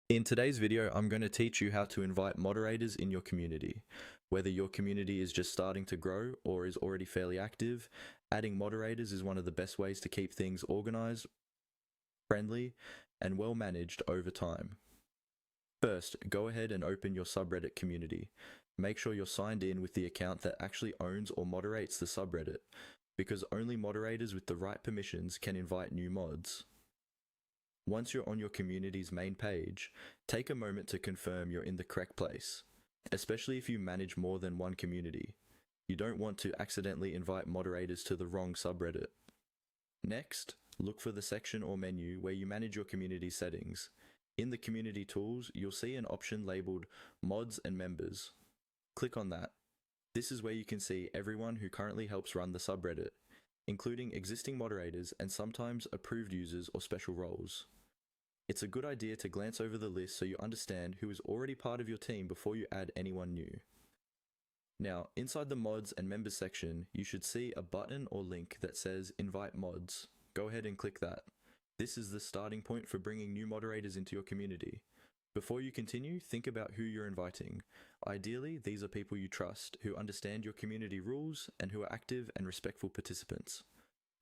In today's video, I'm going to teach you how to invite moderators in your community. Whether your community is just starting to grow or is already fairly active, adding moderators is one of the best ways to keep things organized, friendly, and well managed over time. First, go ahead and open your subreddit community. Make sure you're signed in with the account that actually owns or moderates the subreddit, because only moderators with the right permissions can invite new mods. Once you're on your community's main page, take a moment to confirm you're in the correct place, especially if you manage more than one community. You don't want to accidentally invite moderators to the wrong subreddit. Next, look for the section or menu where you manage your community settings. In the community tools, you'll see an option labeled Mods and Members. Click on that. This is where you can see everyone who currently helps run the subreddit, including existing moderators and sometimes approved users or special roles. It's a good idea to glance over the list so you understand who is already part of your team before you add anyone new. Now, inside the Mods and Members section, you should see a button or link that says Invite Mods. Go ahead and click that. This is the starting point for bringing new moderators into your community. Before you continue, think about who you're inviting. Ideally, these are people you trust, who understand your community rules, and who are active and respectful participants.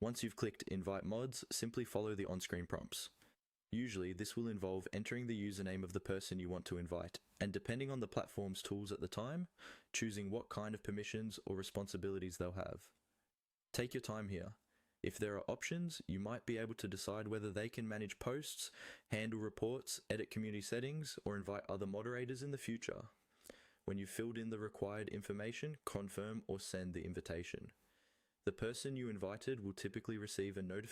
Once you've clicked Invite Mods, simply follow the on-screen prompts. Usually, this will involve entering the username of the person you want to invite, and depending on the platform's tools at the time, choosing what kind of permissions or responsibilities they'll have. Take your time here. If there are options, you might be able to decide whether they can manage posts, handle reports, edit community settings, or invite other moderators in the future. When you've filled in the required information, confirm or send the invitation. The person you invited will typically receive a notification